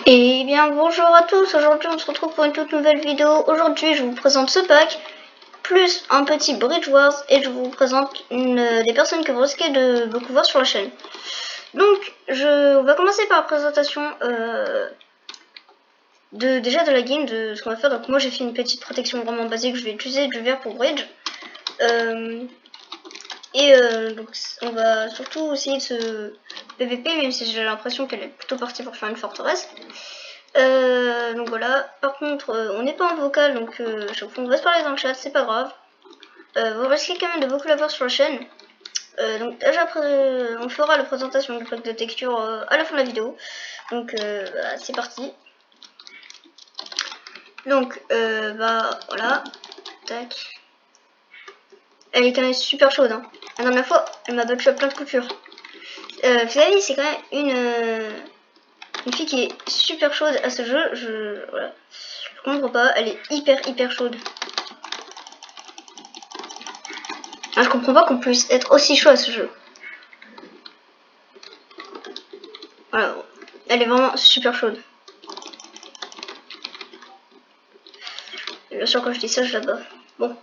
Et bien bonjour à tous, aujourd'hui on se retrouve pour une toute nouvelle vidéo. Aujourd'hui je vous présente ce pack, plus un petit Bridge Wars et je vous présente des personnes que vous risquez de beaucoup voir sur la chaîne. Donc on va commencer par la présentation déjà de la game, de ce qu'on va faire. Donc moi j'ai fait une petite protection vraiment basique, je vais utiliser du vert pour Bridge. Donc on va surtout essayer de se PVP, même si j'ai l'impression qu'elle est plutôt partie pour faire une forteresse. Donc voilà, par contre on n'est pas en vocal, donc chaque fois on va se parler dans le chat, c'est pas grave. Vous risquez quand même de beaucoup la voir sur la chaîne. Donc déjà on fera la présentation du pack de texture à la fin de la vidéo. Donc bah, c'est parti. Donc bah voilà, tac. Elle est quand même super chaude, hein. La dernière fois elle m'a battu à plein de coutures. Vous savez, c'est quand même une fille qui est super chaude à ce jeu. Voilà. Je comprends pas, elle est hyper chaude. Ah, je comprends pas qu'on puisse être aussi chaud à ce jeu. Voilà, elle est vraiment super chaude. Bien sûr, quand je dis ça, je la bats. Bon.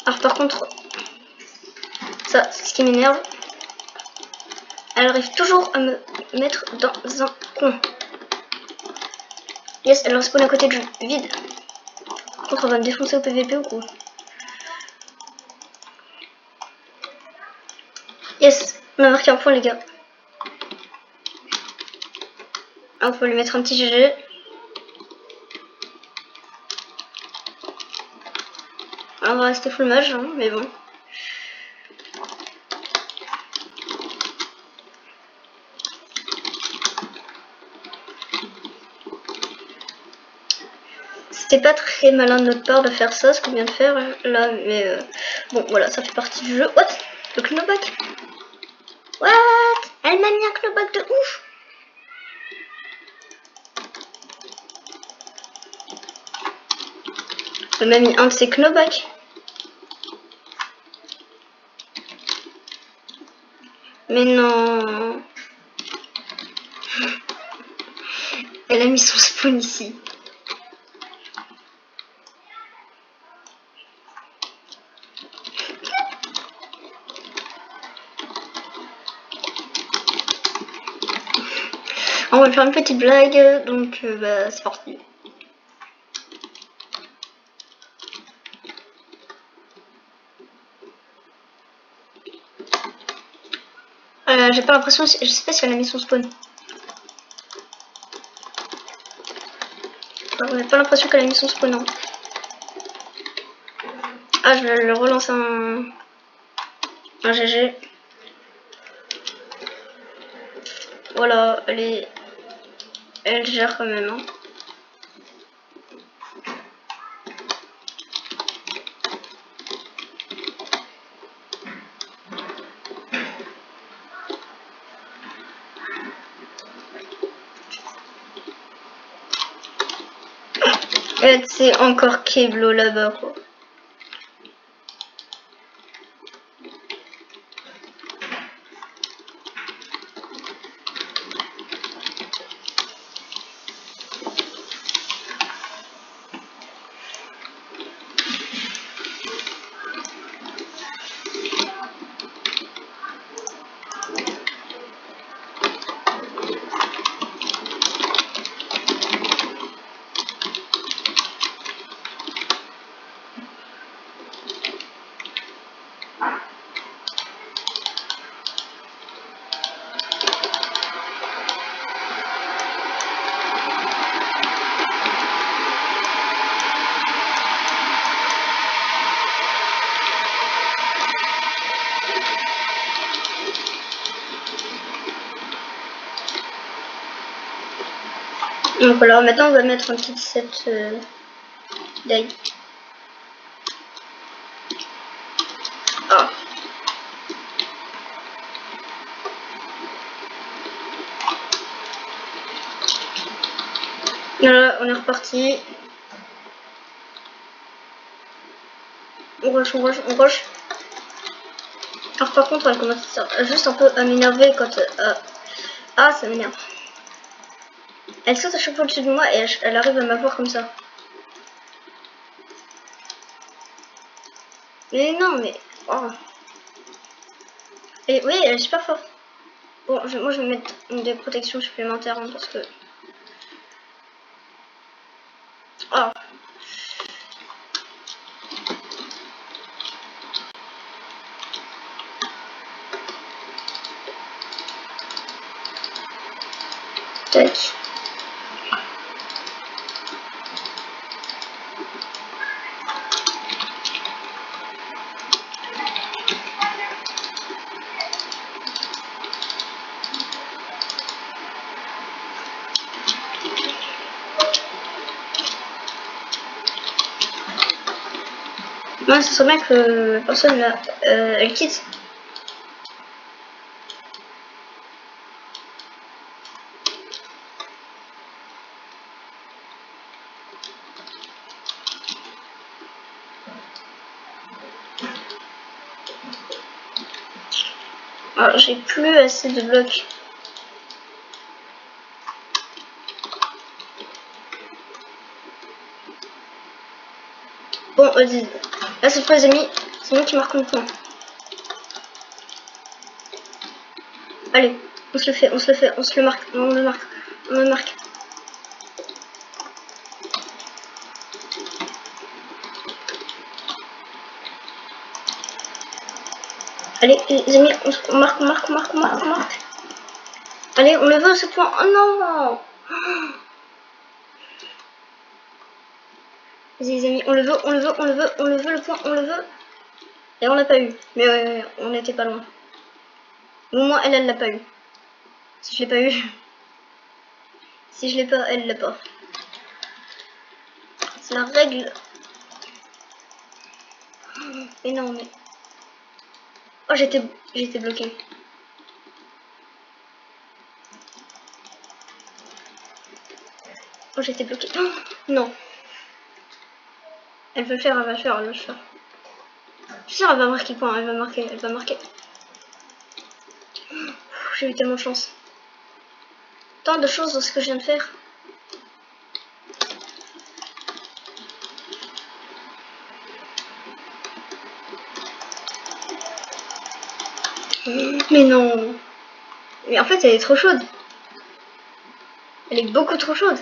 Alors par contre, ça, c'est ce qui m'énerve. Elle arrive toujours à me mettre dans un coin. Yes, elle respawn à côté du vide. Par contre, elle va me défoncer au PVP ou quoi? Yes, on a marqué un point, les gars. Ah, on peut lui mettre un petit GG. Alors, on va rester full mage, hein, mais bon. C'était pas très malin de notre part de faire ça, ce qu'on vient de faire là, mais bon, voilà, ça fait partie du jeu. What? Le knockback? What? Elle m'a mis un knockback de ouf! Elle m'a mis un de ses knockbacks. Mais non. Elle a mis son spawn ici. On va faire une petite blague, donc bah, c'est parti. J'ai pas l'impression, je sais pas si elle a mis son spawn. Alors, j'ai pas l'impression qu'elle a mis son spawn, non. Ah, je vais le relancer un GG. Voilà, elle gère quand même, hein. Et c'est encore Keblo là-bas, quoi. Donc voilà, maintenant on va mettre un petit set d'ail. Ah. Voilà, on est reparti. On rush. Alors par contre, elle commence juste un peu à m'énerver quand Ah, ça m'énerve. Elle saute à chaque fois au-dessus de moi et elle arrive à m'avoir comme ça. Mais non, mais... Oh. Et oui, elle est super forte. Bon, moi je vais mettre des protections supplémentaires hein, parce que... Oh. Tac. Moi, ce serait bien que la personne là, elle quitte. Alors, j'ai plus assez de blocs. Bon, là cette fois les amis, c'est moi qui marque le point. Allez, on se le fait, on se le fait, on se le marque, on le marque, on le marque. Allez les amis, on marque, on marque, on marque, on marque, on marque. Allez, on le veut ce point. Oh non! Vas-y les amis, on le veut, on le veut, on le veut, on le veut le point, on le veut. Et on l'a pas eu. Mais ouais, on n'était pas loin. Au moins elle l'a pas eu. Si je l'ai pas eu. Si je l'ai pas, elle l'a pas. C'est la règle. Mais non, mais... Oh, j'étais bloquée. Oh, j'étais bloquée. Oh, non. Elle veut le faire, elle va le faire, elle va le faire. Je suis sûre, elle va marquer point, elle va marquer, elle va marquer. J'ai eu tellement de chance. Tant de choses dans ce que je viens de faire. Mais non. Mais en fait, elle est trop chaude. Elle est beaucoup trop chaude.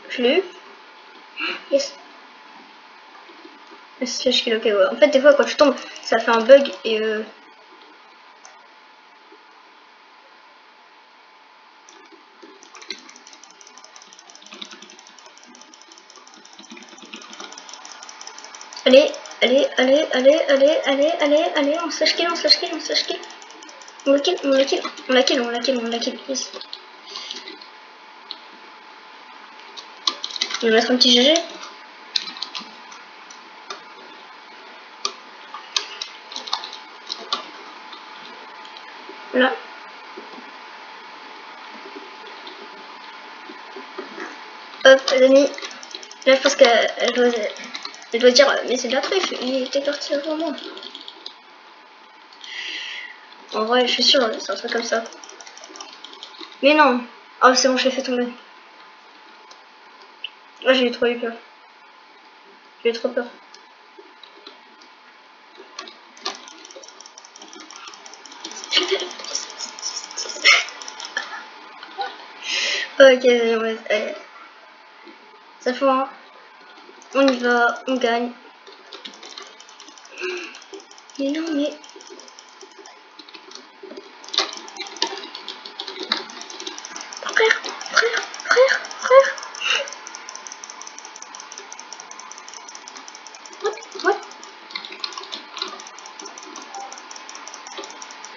Je l'ai eu. Yes. Slash kill, ok, ouais. En fait, des fois, quand je tombe, ça fait un bug et Allez, allez, allez, allez, allez, allez, allez, allez, on slash kill, on slash kill, on slash kill. On la kill, on la kill, on la kill, on la kill, on la kill, yes. On va mettre un petit GG. Là. Hop, les amis. Là, je pense qu'elle doit dire, mais c'est de la truffe, il était parti avant moi. En vrai, je suis sûre, c'est un truc comme ça. Mais non. Oh, c'est bon, je l'ai fait tomber. Oh, j'ai eu trop eu peur. J'ai eu trop peur. Ok, allez. Ça fait un. On y va, on gagne. Mais non, mais... Frère, frère, frère, frère. What?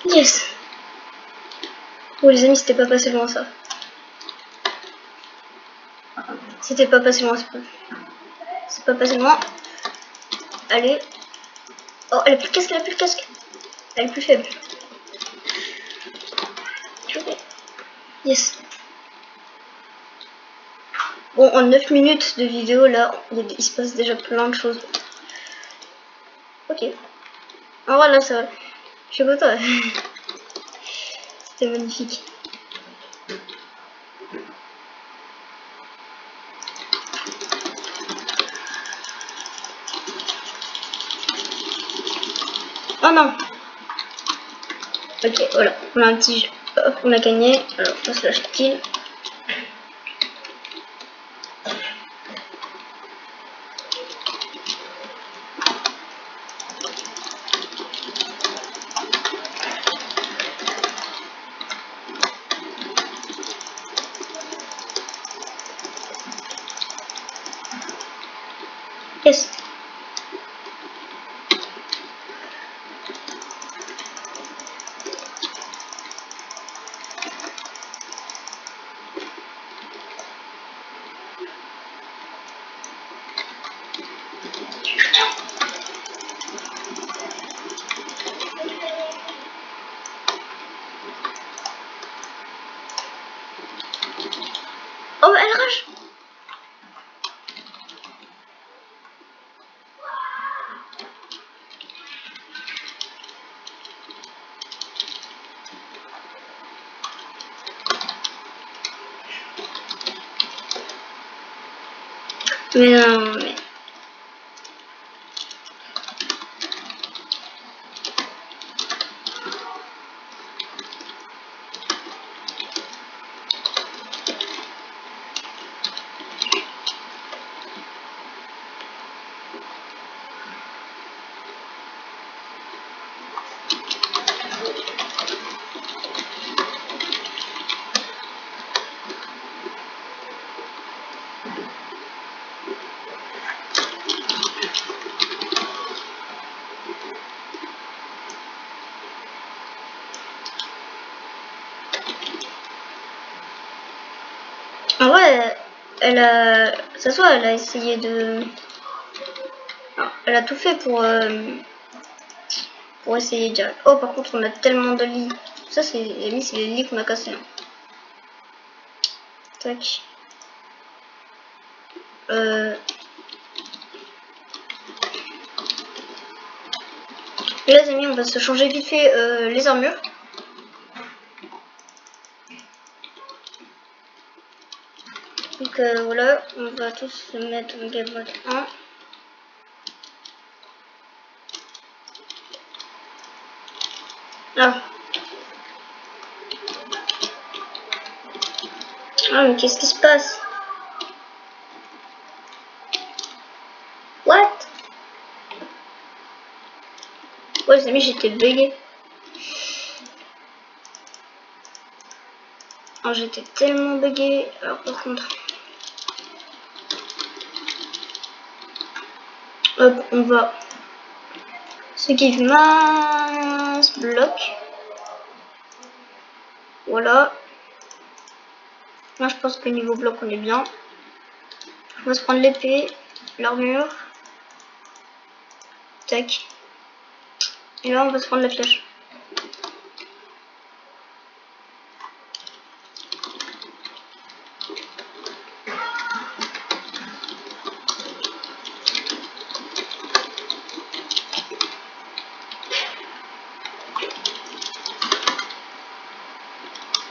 Yes. Oh les amis, c'était pas passé loin ça. C'était pas passé loin, c'est pas passé loin. Allez. Oh, elle a plus de casque, elle a plus de casque. Elle est plus faible. Yes. Bon, en 9 minutes de vidéo, là, il se passe déjà plein de choses. Ok. En vrai, là, ça va. Je suis content. C'était magnifique. Oh non. Ok, voilà. On a un petit jeu. Hop, on a gagné. Alors, on se lâche kill. Yes. Oh, elle rage. Mais non, mais... En vrai, elle a... Ça soit, elle a essayé de... Non, elle a tout fait pour essayer direct. Oh, par contre, on a tellement de lits. Ça, c'est les lits, c'est les lits qu'on a cassés. Hein. Tac. Et là, les amis, on va se changer vite fait les armures. Donc voilà, on va tous se mettre en game mode 1. Ah. Ah, mais qu'est-ce qui se passe? What? Ouais, les amis, j'étais bugué. Oh, j'étais tellement bugué. Alors, par contre... Hop, on va... Ce qui mince bloc. Voilà. Là, je pense que niveau bloc, on est bien. On va se prendre l'épée, l'armure. Tac. Et là, on va se prendre la flèche.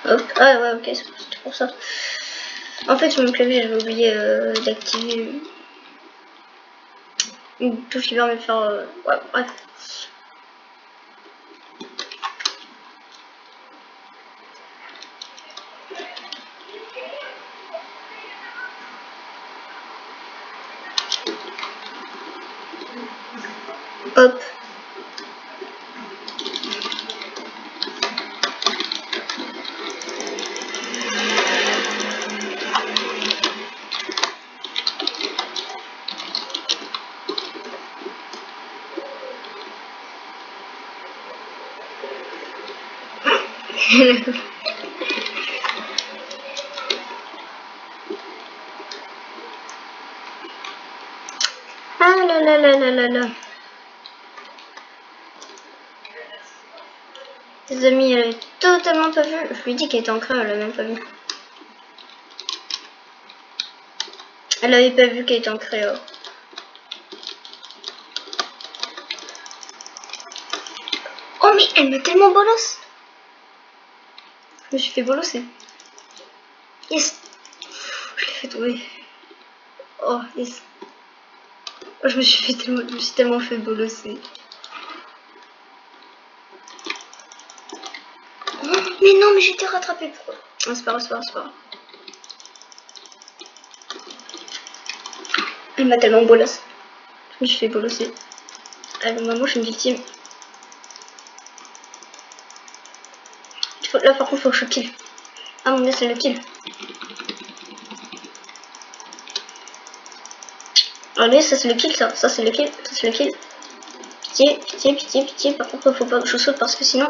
Hop. Ah ouais, ok, c'est pour ça. En fait, sur mon clavier, j'avais oublié d'activer une touche qui permet de faire... ouais, bref. Hop. Ah là là là là là là. Les amis, elle avait totalement pas vu. Je lui ai dit qu'elle était en creux, elle a même pas vu. Elle avait pas vu qu'elle était en créa. mais elle me tellement bolosse. Je me suis fait bolosser. Yes. Je l'ai fait tomber. Oh, yes. Oh, je me suis tellement fait bolosser. Oh, mais non, mais j'ai été rattrapée. Pourquoi? Oh, c'est pas grave, c'est pas grave, c'est pas grave. Elle m'a tellement bolossé. Je me suis fait bolosser. Alors, maman, je suis une victime. Là, par contre, faut que je kill. Ah mon dieu, c'est le kill. Allez, ça c'est le kill, ça c'est le kill, ça c'est le kill. Pitié, pitié, pitié, pitié. Par contre, faut pas que je saute parce que sinon.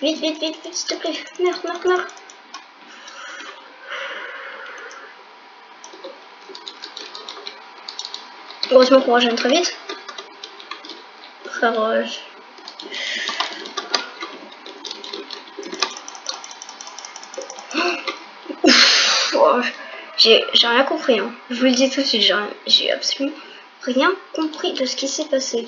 Vite, vite, vite, vite, s'il te plaît. Meurs, meurs, meurs. Heureusement qu'on régène très vite. Frère, oh, j'ai rien compris. Hein. Je vous le dis tout de suite, j'ai absolument rien compris de ce qui s'est passé.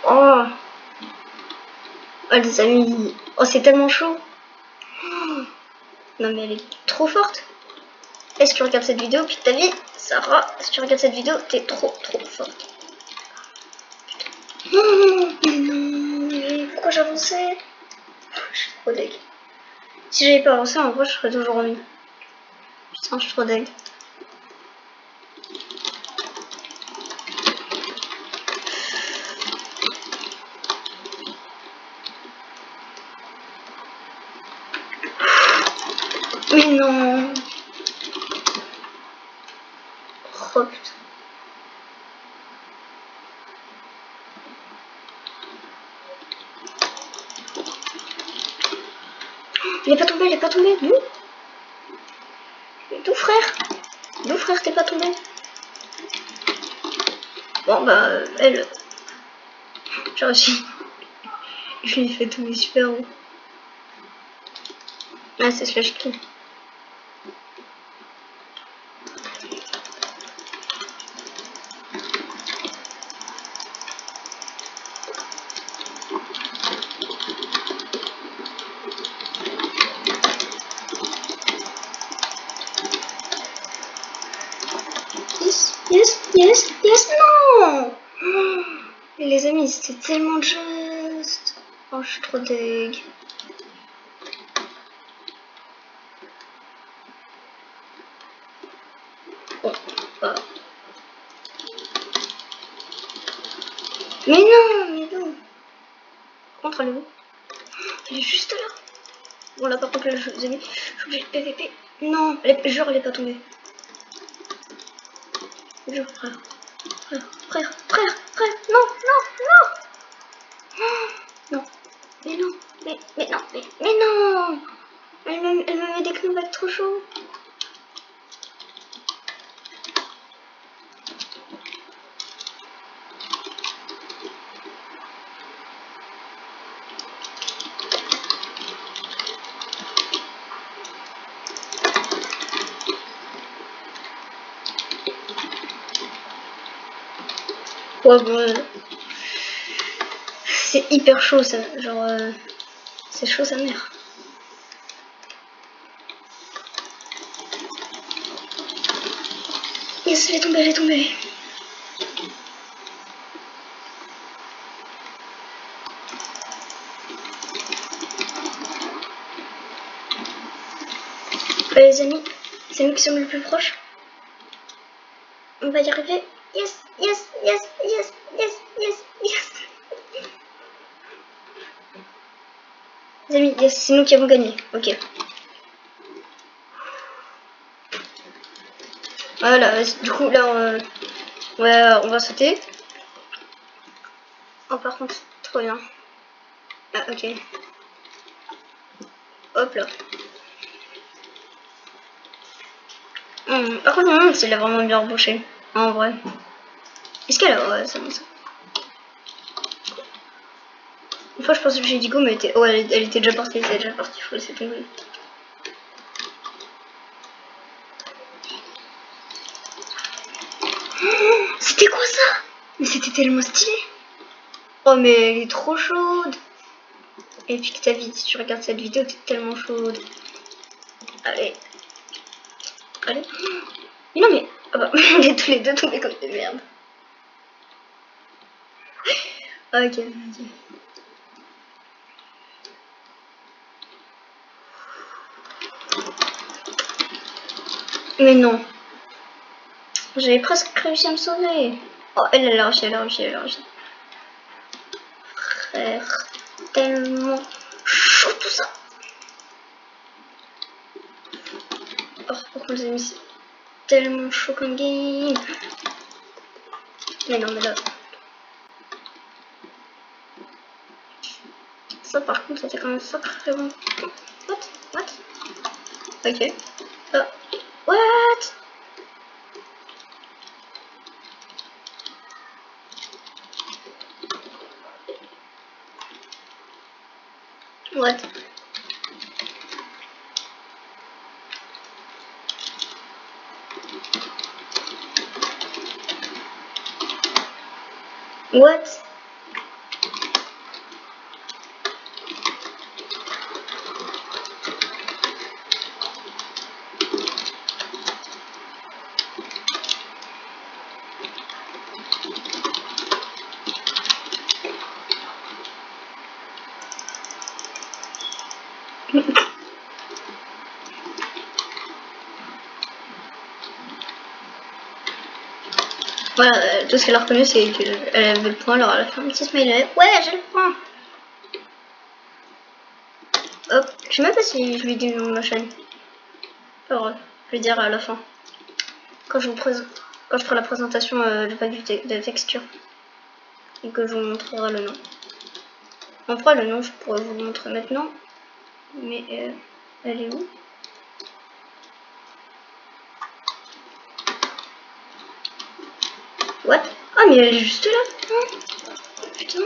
Oh, oh les amis, oh c'est tellement chaud. Oh, non mais elle est trop forte. Est-ce que tu regardes cette vidéo puis ta vie, Sarah, si tu regardes cette vidéo, t'es trop forte. Non, mais non, mais pourquoi j'avançais? Je suis trop deg. Si j'avais pas avancé, en vrai, je serais toujours remis. Putain, je suis trop deg. Mais non. Oh putain. Il est pas tombé, il est pas tombé. D'où? D'où frère? D'où frère t'es pas tombé? Bon bah elle. J'ai réussi. Je lui ai fait tomber super haut. Ah c'est slash kill. Yes, yes, yes, yes, non! Les amis, c'était tellement juste. Oh, je suis trop deg. Bon, bah. Mais non, mais non. Par contre, elle est où? Elle est juste là. Bon, là, par contre, là, je vous ai mis. Je suis obligée de PVP. Non, jure, elle est pas tombée. Jure, frère. Frère. Non, non, non. Non. Mais non, mais non, mais non. Elle me met des knockbacks trop chauds. Ouais, bon, c'est hyper chaud ça, genre c'est chaud sa mère. Yes, elle est tombée. Bah, les amis, c'est nous qui sommes les plus proches. On va y arriver. Yes, yes, yes, yes, yes, yes, yes. Les amis, yes, c'est nous qui avons gagné. Ok. Voilà, du coup là on va sauter. Oh par contre, trop bien. Ah ok. Hop là. Par contre, c'est là vraiment bien embauché. En vrai. Est-ce qu'elle a... Ouais, c'est bon ça. Une fois je pensais que j'ai dit go mais elle était déjà partie, il faut laisser tomber. C'était quoi ça? Mais c'était tellement stylé. Oh mais elle est trop chaude. Et puis que ta vie, si tu regardes cette vidéo, t'es tellement chaude. Allez. Allez. Mais non mais... Ah bah, on est tous les deux tombés comme des merdes. Ok, ok. Mais non. J'avais presque réussi à me sauver. Oh, elle a réussi, elle a réussi, elle a réussi. Frère, tellement chaud tout ça. Oh, pourquoi les amis, c'est tellement chaud comme game. Mais non, mais là. Ça, par contre, c'était quand même sacré bon. What? What? Ok. Ah. What? What? What? Voilà, tout ce qu'elle a reconnu, c'est qu'elle avait le point, alors elle a fait un petit smiley. Ouais, j'ai le point! Hop, je sais même pas si je lui dis le nom de ma chaîne. Alors, je vais dire à la fin. Quand je ferai la présentation du pack de texture. Et que je vous montrerai le nom. En vrai, le nom, je pourrais vous le montrer maintenant. Mais elle est où? What? Ah, mais elle est juste là! Oh, putain!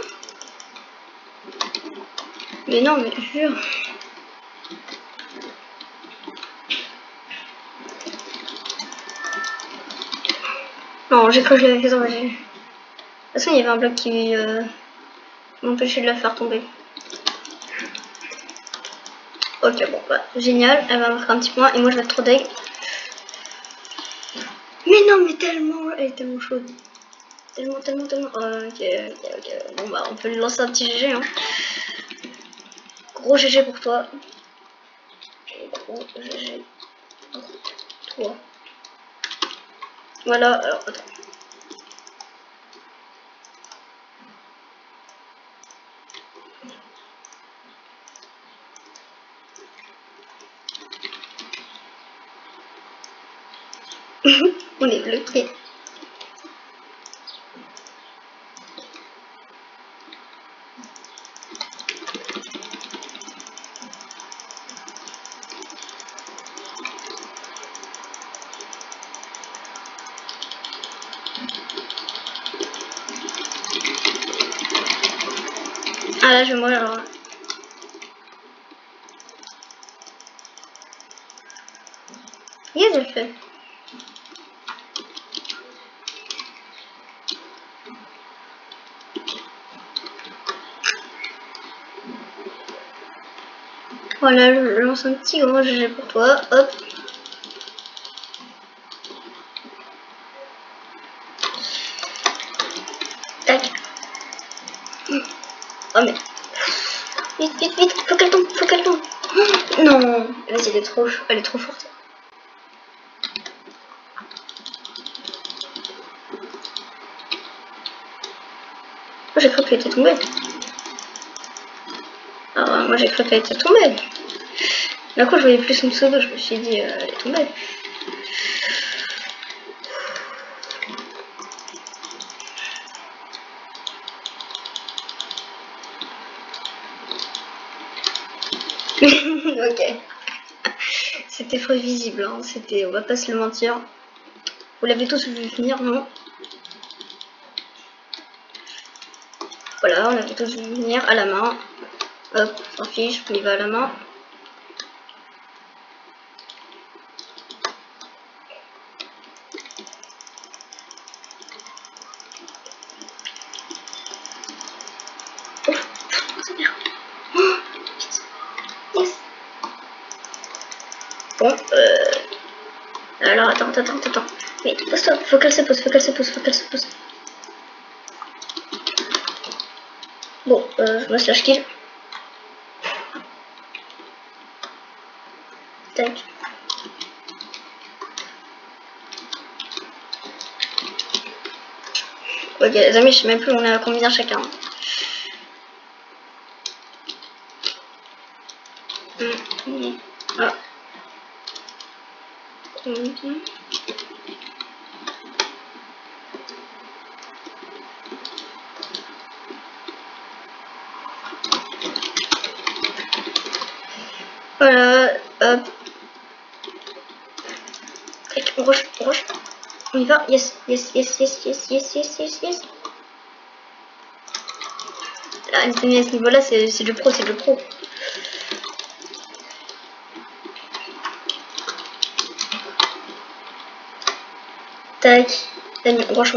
Mais non, mais jure! Non, j'ai cru que je l'avais fait tomber. De toute façon, il y avait un bloc qui m'empêchait de la faire tomber. Ok, bon, bah, génial. Elle va marquer un petit point et moi je vais être trop deg. Mais non, mais tellement, elle est tellement chaude. Tellement. Ok. Bon, bah, on peut lui lancer un petit GG, hein. Gros GG pour toi. Gros GG pour toi. Voilà, alors, attends. On est bloqué. Ah là, je vais mourir alors. Yes, je le fais. Voilà, je lance un petit gros GG pour toi. Hop. Tac. Oh mais. Vite, faut qu'elle tombe. Non, vas-y, elle est trop forte. Moi j'ai cru qu'elle était tombée. Alors, moi j'ai cru qu'elle était tombée. D'un coup, je voyais plus son pseudo, je me suis dit, elle est tombée. Ok. C'était prévisible, hein. On va pas se le mentir. Vous l'avez tous vu venir, non? Voilà, on avait tous vu venir à la main. Hop, on s'en fiche, on y va à la main. Yes. Bon, alors attends. Mais pose-toi, faut qu'elle se pose. Bon, je me slash kill. Tac. Ok les amis, je sais même plus on est à combien chacun. Ah. Voilà, hop. On rush. On y va, yes. Là, les amis, à ce niveau-là, c'est du pro. Tac. Amis, on rush.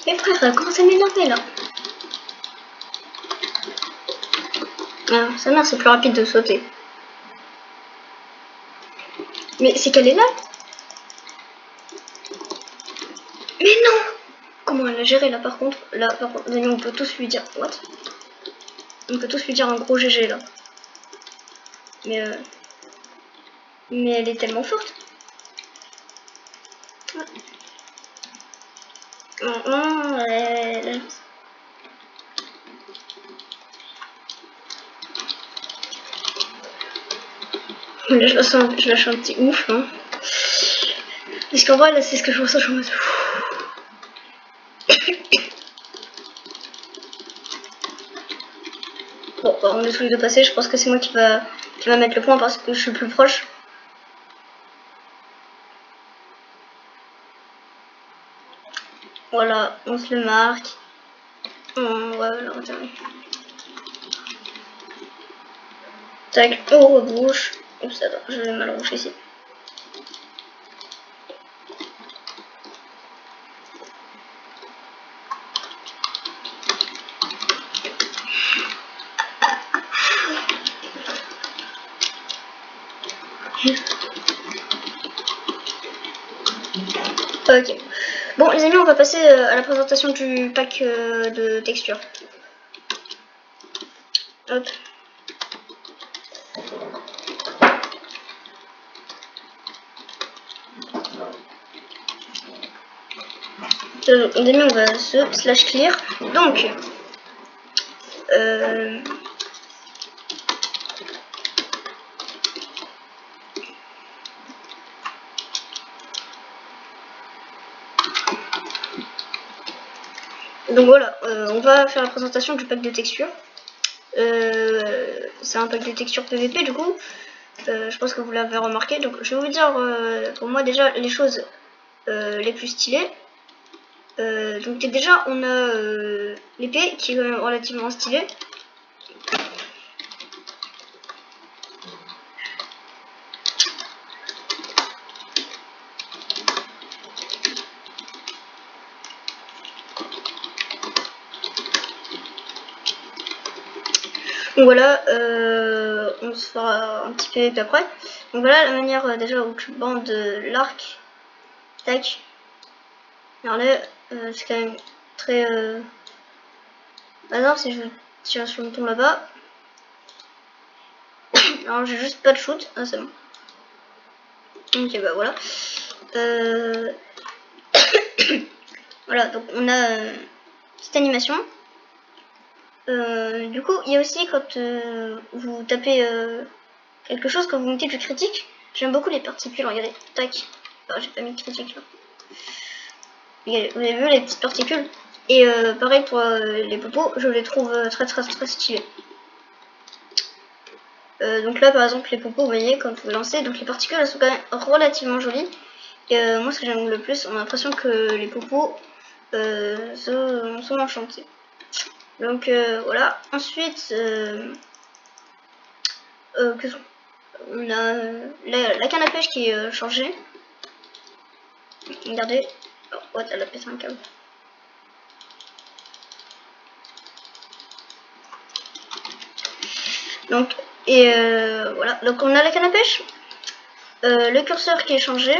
Mais frère, elle commence à m'énerver là. Ah, sa mère, c'est plus rapide de sauter. Mais c'est qu'elle est là. Mais non. Comment elle a géré là par contre? Là, par contre, on peut tous lui dire... What? On peut tous lui dire un gros GG là. Mais elle est tellement forte. Non, là, je lâche un petit ouf. Hein. Parce qu'en vrai, là, c'est ce que je ressens. Je suis en mode... Bon, bah, on est tous les deux passés. Je pense que c'est moi qui va mettre le point parce que je suis plus proche. Voilà, on se le marque. Ouais, voilà, attends. Tac, on rebouche. Oups, attends, je vais mal reboucher ici. Ok. Bon, les amis, on va passer à la présentation du pack de textures. Hop. Les amis, on va se slash clear. Donc, voilà, on va faire la présentation du pack de textures. C'est un pack de textures PVP du coup. Je pense que vous l'avez remarqué. Donc je vais vous dire pour moi déjà les choses les plus stylées. Donc déjà on a l'épée qui est quand même relativement stylée. Donc voilà, on se fera un petit PVP après. Donc voilà la manière déjà où tu bandes l'arc. Tac. Regardez, c'est quand même très... Par exemple si je tire sur le ton là-bas. Alors j'ai juste pas de shoot. Ah c'est bon. Ok bah voilà. Voilà, donc on a cette animation. Du coup, il y a aussi quand vous tapez quelque chose, quand vous mettez du critique, j'aime beaucoup les particules, regardez, tac. Alors, j'ai pas mis de critique là. Regardez, vous avez vu les petites particules? Et pareil pour les popos, je les trouve très stylés. Donc là par exemple les popos, vous voyez quand vous lancez, donc les particules elles sont quand même relativement jolies. Et moi ce que j'aime le plus, on a l'impression que les popos sont enchantés. Donc voilà. Ensuite on a la canne à pêche qui est changée. Regardez. Oh, what, elle a pété un câble. Donc, et voilà. Donc, on a la canne à pêche. Le curseur qui est changé.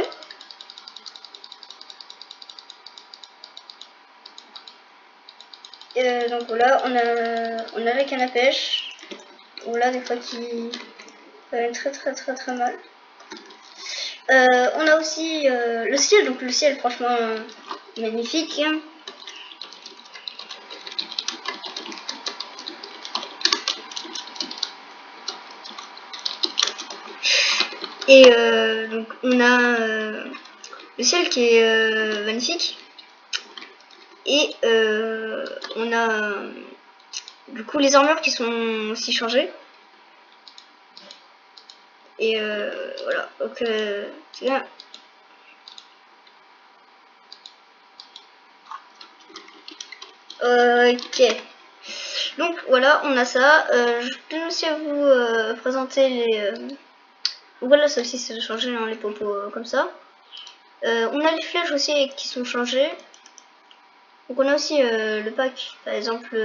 Donc, voilà, on a la canne à pêche. Voilà, des fois qui va très mal. On a aussi le ciel. Donc, le ciel, franchement, magnifique. Et donc on a le ciel qui est magnifique. Et on a du coup les armures qui sont aussi changées. Et voilà, donc c'est bien. Ok. Donc voilà, on a ça. Je peux aussi à vous présenter les... voilà, ça aussi c'est changé, hein, les popos comme ça. On a les flèches aussi qui sont changées. Donc on a aussi le pack, par exemple,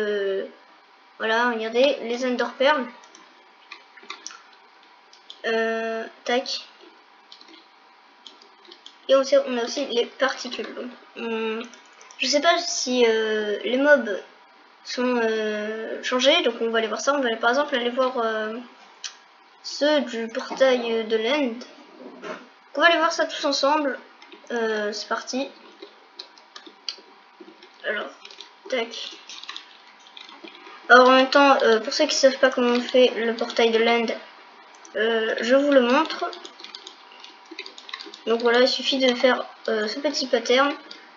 voilà, regardez, les Ender Pearls. Tac. Et on a aussi les particules. Donc, je sais pas si les mobs sont changés, donc on va aller voir ça. On va aller par exemple aller voir ceux du portail de l'End. On va aller voir ça tous ensemble. C'est parti. Alors, tac. Alors en même temps, pour ceux qui ne savent pas comment on fait le portail de l'End, je vous le montre. Donc voilà, il suffit de faire ce petit pattern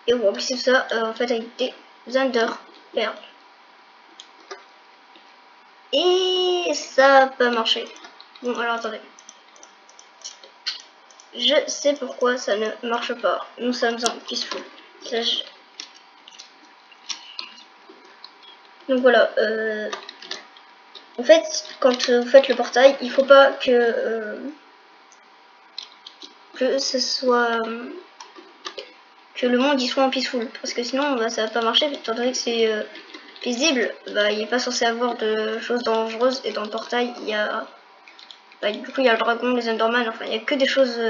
et vous remplissez ça en fait avec des Ender Pearls. Et ça n'a pas marché. Bon alors attendez. Je sais pourquoi ça ne marche pas. Nous sommes en peaceful. Donc voilà. En fait, quand vous faites le portail, il faut pas que ce soit que le monde y soit en peaceful, parce que sinon bah, ça va pas marcher étant donné que c'est visible. Bah, il est pas censé avoir de choses dangereuses et dans le portail il y a bah, du coup il y a le dragon, les Enderman, enfin il y a que des choses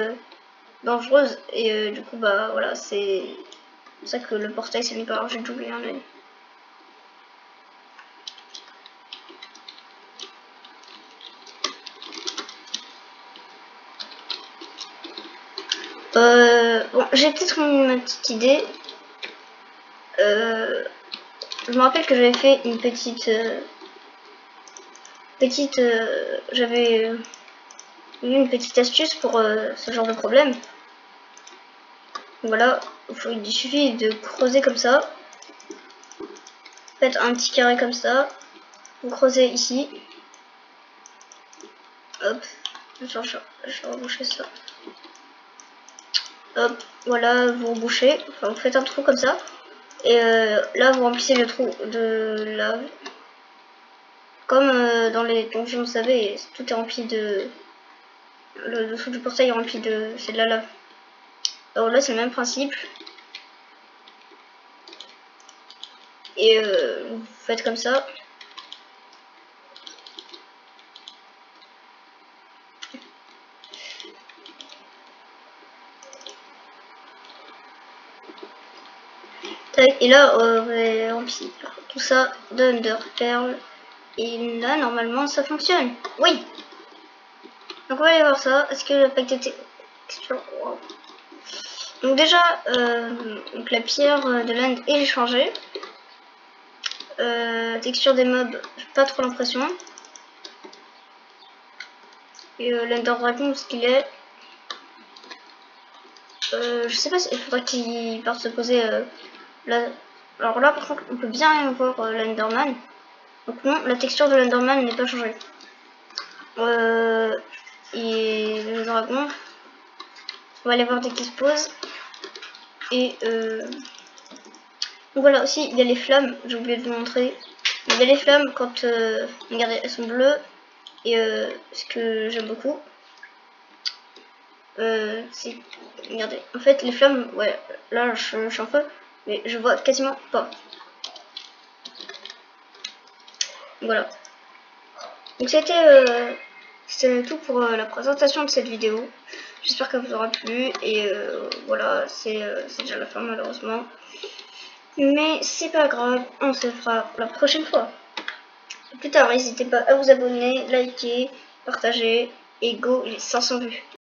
dangereuses et du coup bah voilà, c'est pour ça que le portail c'est mis par. J'ai oublié un œil. Bon, j'ai peut-être une petite idée. Je me rappelle que j'avais fait une petite j'avais eu une petite astuce pour ce genre de problème. Voilà, il suffit de creuser comme ça. Faites un petit carré comme ça. Vous creusez ici. Hop, je vais reboucher ça. Hop, voilà, vous rebouchez. Enfin, vous faites un trou comme ça. Et là, vous remplissez le trou de lave. Comme dans les donjons, vous savez, tout est rempli de... Le dessous du portail est rempli de... c'est de la lave. Alors là, c'est le même principe. Et vous faites comme ça. Et là, vous allez remplir tout ça d'Under Pearl. Et là, normalement, ça fonctionne. Oui. Donc on va aller voir ça. Est-ce que le pack de texture... Wow. Donc déjà, donc la pierre de l'Inde est changée. Texture des mobs, pas trop l'impression. Et l'Ender Dragon, ce qu'il est... je sais pas s'il faudra qu'il parte se poser là. Alors là, par contre, on peut bien voir l'Enderman. Donc non, la texture de l'Enderman n'est pas changée. et le dragon. On va aller voir dès qu'il se pose. Et donc voilà, aussi il y a les flammes, j'ai oublié de vous montrer. Il y a les flammes quand, regardez, elles sont bleues. Et ce que j'aime beaucoup, c'est, regardez, en fait les flammes, ouais, là je suis en feu, mais je vois quasiment pas. Voilà. Donc c'était tout pour la présentation de cette vidéo. J'espère qu'elle vous aura plu. Et voilà, c'est déjà la fin malheureusement. Mais c'est pas grave, on se fera la prochaine fois. Plus tard, n'hésitez pas à vous abonner, liker, partager. Et go les 500 vues.